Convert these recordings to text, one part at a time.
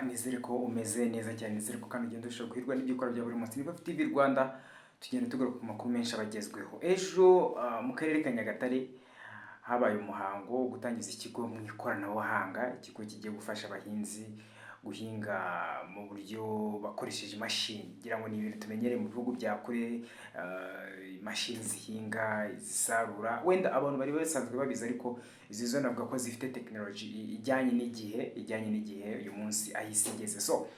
nizere ko umeze neza cyane, nizere ko kandi ugenda ushobora guhirwa n'ibyikora bya buri munsi. Niba TV Rwanda tugenda tugaruka ku makuru menshi abagezweho. Ejo mu karere ka Nyagatare habaye umuhango wo gutangiza ikigo mu ikoranabuhanga, ikigo kigiye gufasha abahinzi guhinga mu buryo bakoresheje imashini. Ngira ngo ni ibintu tumenyereye mu bihugu bya kure, imashini zihinga, izisarura. Wenda abantu bari basanzwe babizi, ariko izi zo navuga ko zifite technology ijyanye n'igihe uyu munsi ahise igeze. So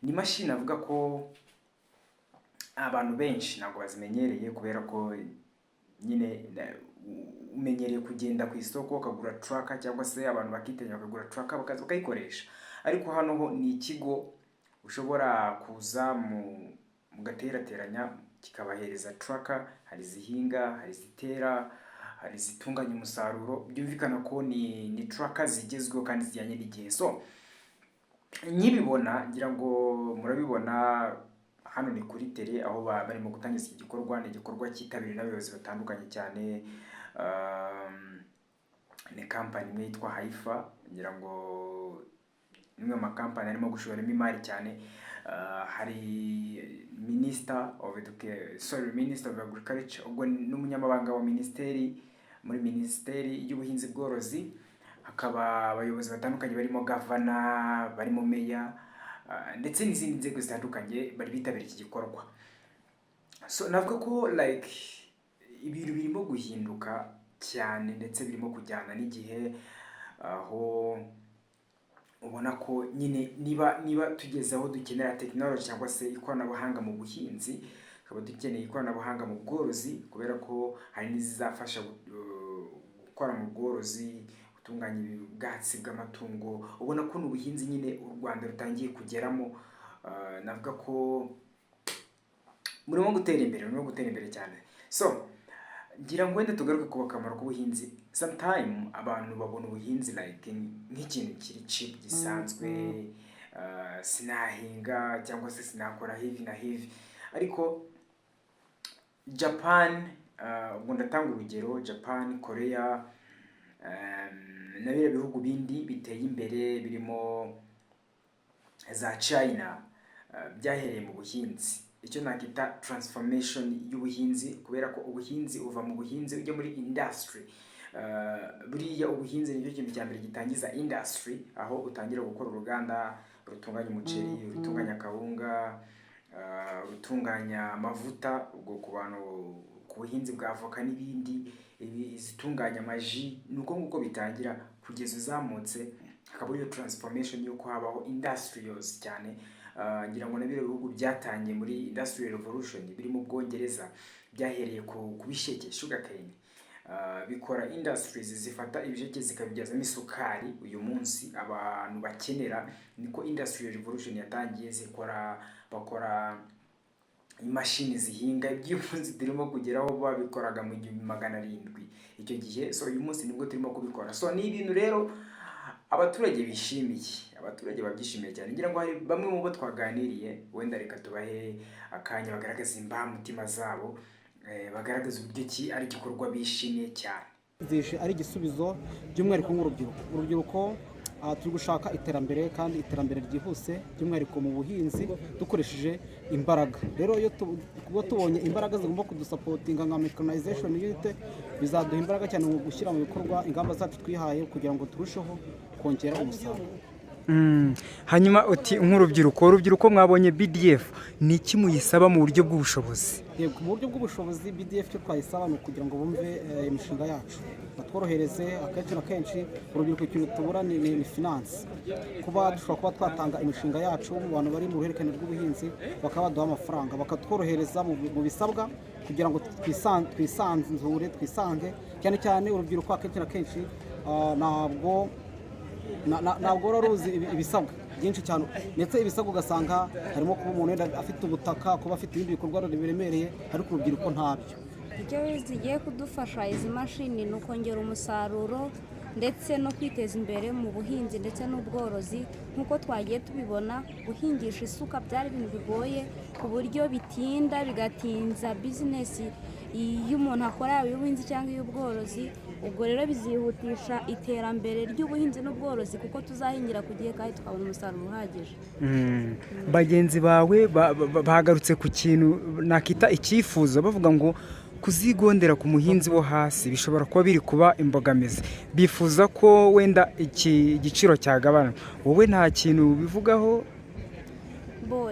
ni imashini avuga ko abantu benshi ntabwo bazimenyereye, kubera ko nyine umenyereye kugenda ku isoko ukagura trucker, cyangwa se abantu bakitenya bakagura trucker bakaza bakayikoresha. Ariko hano ho ni ikigo ushobora kuza mu gaterateranya kikabahereza trucker, hari zihinga, hari zitera, hari zitunganya umusaruro. Byumvikana ko ni trucker zigezweho kandi zijyanye n'igihe. So nyibibona ngira ngo murabibona hano ni kuri tele, aho barimo gutangiza iki gikorwa. Ni igikorwa cyitabiriwe n'abayobozi batandukanye cyane. Ni company imwe yitwa Haifa, ngira ngo nimwe mu makampani arimo gushoramo imari cyane. Hari Minister of Agriculture, ubwo n'umunyamabanga wa muri Minisiteri y'Ubuhinzi Bworozi. Hakaba abayobozi batandukanye barimo Governor, barimo Mayor, ndetse n'izindi nzego zitandukanye bari bitabiriye iki gikorwa. So navuga ko ibintu birimo guhinduka cyane, ndetse birimo kujyana n'igihe, aho ubona ko nyine niba tugeze aho dukenera technology cyangwa se ikoranabuhanga mu buhinzi, tukaba dukeneye ikoranabuhanga mu bworozi, kubera ko hari n'izizafasha gukora mu bworozi, gutunganya ubwatsi bw'amatungo. Ubona ko n'ubuhinzi nyine u Rwanda rutangiye kugeramo. Navuga ko murimo gutera imbere cyane. So ngira ngo wenda tugaruke ku kamaro k'ubuhinzi. Sometime abantu babona ubuhinzi nk'ikintu kiri cheap gisanzwe, sinahinga cyangwa se sinakora hivi na hivi. Ariko Japan, ubwo ndatanga urugero, Japan, Korea, na biriya bihugu bindi biteye imbere birimo za China, byahereye mu buhinzi. Icyo nakita transformation y'ubuhinzi, kubera ko ubuhinzi uva mu buhinzi ujya muri industry. Buriya ubuhinzi nicyo kintu cya mbere gitangiza industry, aho utangira gukora uruganda rutunganya umuceri, rutunganya kawunga, rutunganya amavuta, ubwo ku bantu ku buhinzi bwa avoka n'ibindi, zitunganya amaji. Nuko nguko bitangira kugeza uzamutse, hakaba iyo transformation yuko habaho industrials cyane. Ngira ngo nabire bihugu byatangiye muri industrial revolution biri mu Bwongereza, byahereye ku bisheke, sugarcane. Bikora industries zifata ibisheke zikabibyazamo isukari uyu munsi abantu bakenera. Niko industrial revolution yatangiye, bakora imashini zihinga iby'umunsi turimo kugeraho babikoraga mu 700 icyo gihe. So uyu munsi nibwo turimo kubikora. So ni ibintu rero abaturage bishimiye, abaturage babyishimiye cyane. Ngira ngo hari bamwe mu bo twaganiriye, wenda reka tubahe akanya bagaragaza imbamutima zabo, bagaragaza uburyo ki ari igikorwa bishimiye cyane. Zije ari igisubizo by'umwihariko urubyiruko turi gushaka iterambere, kandi iterambere ryihuse by'umwihariko mu buhinzi dukoresheje imbaraga. Rero iyo kuba tubonye imbaraga zigomba kudusapotinga nka mechanization unit, bizaduha imbaraga cyane mu gushyira mu bikorwa ingamba zacu twihaye kugira ngo turusheho kongera umusaruro. Hanyuma uti urubyiruko mwabonye BDF ni iki muyisaba mu buryo bw'ubushobozi? Yego, mu buryo bw'ubushobozi BDF cyo twayisaba ni kugira ngo bumve imishinga yacu, batworohereze. Akenshi na kenshi urubyiruko ikintu tubura ni finance, kuba dushobora kuba twatanga imishinga yacu mu bantu bari mu ruhererekane rw'ubuhinzi, bakaba baduha amafaranga, bakatworohereza mu bisabwa kugira ngo twisange cyane cyane urubyiruko. Akenshi na kenshi ntabwo ruzi ibisabwa byinshi cyane, ndetse ibisabwa ugasanga harimo kuba umuntu afite ubutaka, kuba afite ibindi bikorwa biremereye, ariko urubyiruko ntabyo. Icyo zigiye kudufasha izi mashini ni ukongera umusaruro ndetse no kwiteza imbere mu buhinzi ndetse n'ubworozi. Nk'uko twagiye tubibona, guhingisha isuka byari ibintu bigoye ku buryo bitinda, bigatinza bizinesi iyo umuntu akora yaba iy'ubuhinzi cyangwa iy'ubworozi, ubwo rero bizihutisha iterambere ry'ubuhinzi n'ubworozi kuko tuzahingira ku gihe kandi tukabona umusaruro uhagije. bagenzi bawe bagarutse ku kintu nakita icyifuzo, bavuga ngo kuzigondera ku muhinzi wo hasi bishobora kuba biri kuba imbogamizi, bifuza ko wenda iki giciro cyagabana. Wowe nta kintu bivugaho?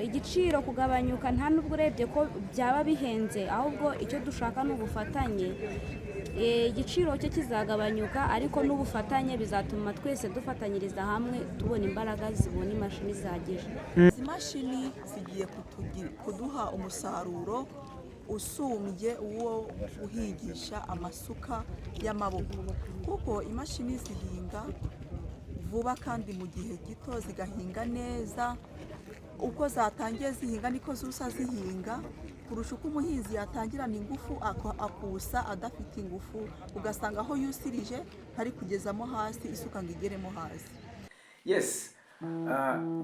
Igiciro kugabanyuka nta nubwo urebye ko byaba bihenze, ahubwo icyo dushaka ni ubufatanye. Igiciro cyo kizagabanyuka ariko n'ubufatanye bizatuma twese dufatanyiriza hamwe tubona imbaraga zibona imashini zihagije. Izi mashini zigiye kuduha umusaruro usumbye uwo guhingisha amasuka y'amaboko, kuko imashini zihinga vuba kandi mu gihe gito, zigahinga neza. Uko zatangiye zihinga niko zusa zihinga, kurusha uko umuhinzi yatangirana ingufu akusa adafite ingufu, ugasanga aho yusirije hari kugezamo hasi isuka ngo igeremo hasi. Yes,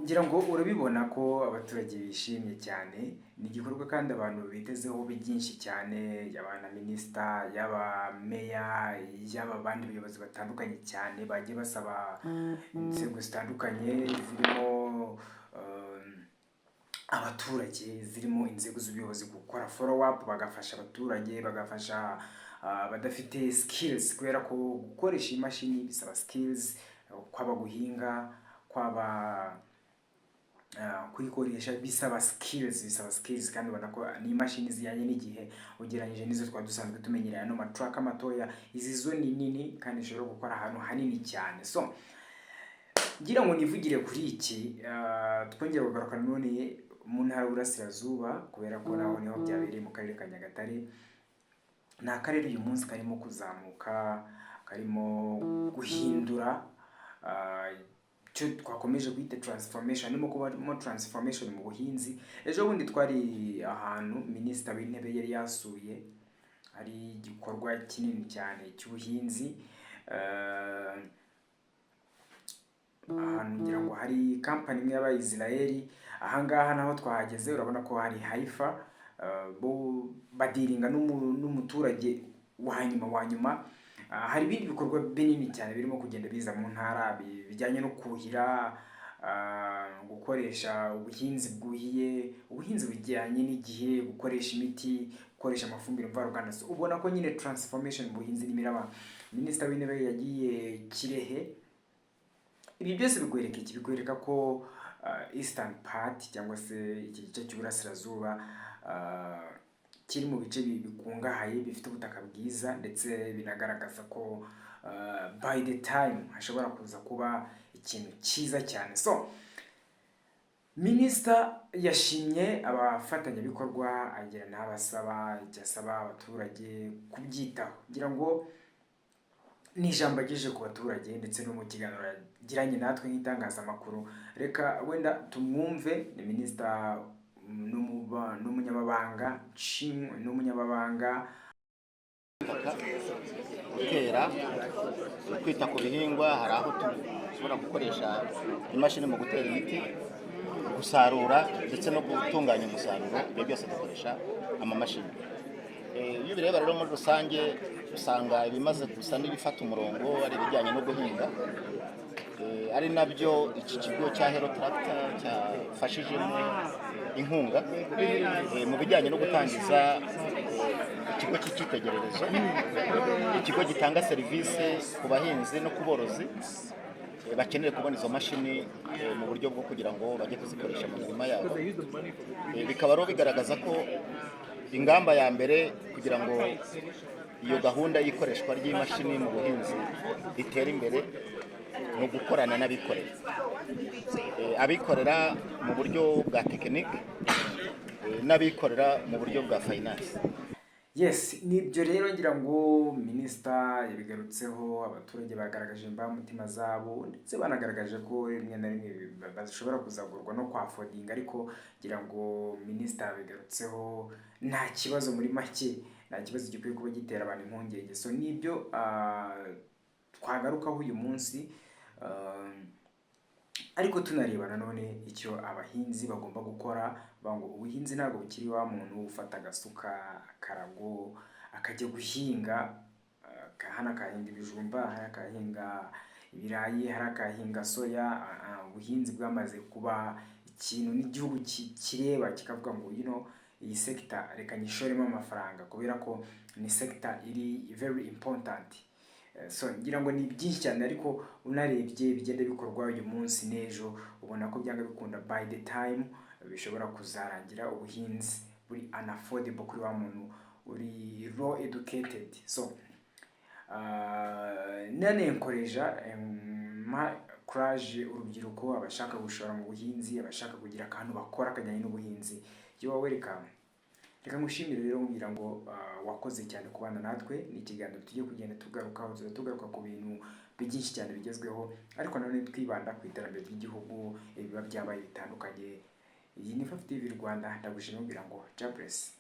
ngira ngo urabibona ko abaturage bishimye cyane. Ni igikorwa kandi abantu bitezeho byinshi cyane, yaba na minisita, yaba meya, yaba abandi bayobozi batandukanye cyane bagiye basaba inzego zitandukanye zirimo abaturage, zirimo inzego z'ubuyobozi gukora follow up, bagafasha abaturage, bagafasha abadafite skills, kubera ko gukoresha imashini bisaba skills, kwaba guhinga, kwaba kuyikoresha bisaba skills kandi ubona ko ni imashini zijyanye n'igihe ugereranyije n'izo twari dusanzwe tumenyereye ano matruck amatoya. Izi zo ni nini kandi zishobora gukora ahantu hanini cyane. So ngira ngo nivugire kuri iki, twongera kugaruka none mu ntara y'Uburasirazuba, kubera ko naho niho byabereye mu karere ka Nyagatare. Ni akarere uyu munsi karimo kuzamuka, karimo guhindura cyo twakomeje kwita transformation, nimo kubamo transformation mu buhinzi. Ejo bundi twari ahantu minisita w'intebe yari yasuye, hari igikorwa kinini cyane cy'ubuhinzi, ahantu ngira ngo hari kampani imwe y'Abayisiraheli. Ahangaha naho twahageze urabona ko hari Haifa, bo badiringa n'umuturage wa nyuma. Hari ibindi bikorwa binini cyane birimo kugenda biza mu ntara bijyanye no kuhira, gukoresha ubuhinzi bwuhiye, ubuhinzi bujyanye n'igihe, gukoresha imiti, gukoresha amafumbire mvaruganda. Ubona ko nyine transformation mu buhinzi n'imiraba. Minisita w'intebe yagiye Kirehe. Ibi byose bikwereka iki? Bikwereka ko Eastern part cyangwa se iki gice cy'Uburasirazuba kiri mu bice bikungahaye, bifite ubutaka bwiza, ndetse binagaragaza ko by the time hashobora kuza kuba ikintu cyiza cyane. So minisita yashimye abafatanyabikorwa, agira n'abasaba abaturage kubyitaho. Ngira ngo ni ijambo agejeje ku baturage, ndetse no mu kiganiro yagiranye natwe nk'itangazamakuru. Reka wenda tumwumve. Ni minisita n'umunyamabanga gutera, kwita ku bihingwa. Hari aho dushobora gukoresha imashini mu gutera imiti, gusarura ndetse no gutunganya umusaruro. Ibyo byose dukoresha amamashini. Iyo bireba rero muri rusange usanga ibimaze gusa n'ibifata umurongo ari ibijyanye no guhinga, ari nabyo iki kigo cya Hero Tractor cyafashijemo inkunga mu bijyanye no gutangiza ikigo cy'icyitegererezo, ikigo gitanga serivisi ku bahinzi no ku borozi bakeneye kubona izo mashini mu buryo bwo kugira ngo bajye kuzikoresha mu mirima yabo. Bikaba rero bigaragaza ko ingamba ya mbere kugira ngo iyo gahunda y'ikoreshwa ry'imashini mu buhinzi itera imbere ni ugukorana n'abikorera, abikorera mu buryo bwa tekinike n'abikorera mu buryo bwa finance. Yes, nibyo rero ngira ngo minisita yabigarutseho. Abaturage bagaragaje imbamutima zabo, ndetse banagaragaje ko rimwe na rimwe bashobora kuzagurwa no kwa affording, ariko ngira ngo minisita yabigarutseho. Nta kibazo, muri make nta kibazo gikwiye kuba gitera abantu impungenge. So nibyo twagarukaho uyu munsi, ariko tunareba nanone icyo abahinzi bagomba gukora. Ngo ubuhinzi ntabwo bukiri wa muntu ufata agasuka, akarago, akajya guhinga, hano akahinga ibijumba, hari akahinga ibirayi, hari akahinga soya. Ubuhinzi bwamaze kuba ikintu n'igihugu kireba kikavuga ngo iyi sector reka nyishoremo amafaranga, kubera ko ni sector iri very important. So ngira ngo ni byinshi cyane, ariko unarebye bigenda bikorwa uyu munsi n'ejo, ubona ko byanga bikunda by the time bishobora kuzarangira ubuhinzi buri unaffordable kuri wa muntu uri low educated. So nanenkoreja courage urubyiruko, abashaka gushora mu buhinzi, abashaka kugira akantu bakora kajyanye n'ubuhinzi. Welcome. Reka ngushimire rero ngira ngo wakoze cyane kubana natwe. Ni ikiganiro tugiye kugenda tugaruka ku bintu byinshi cyane bigezweho, ariko nanone twibanda ku iterambere ry'igihugu, ibiba byabaye bitandukanye. Iyi ni FAF TV Rwanda, ndagushimira ngira ngo God bless.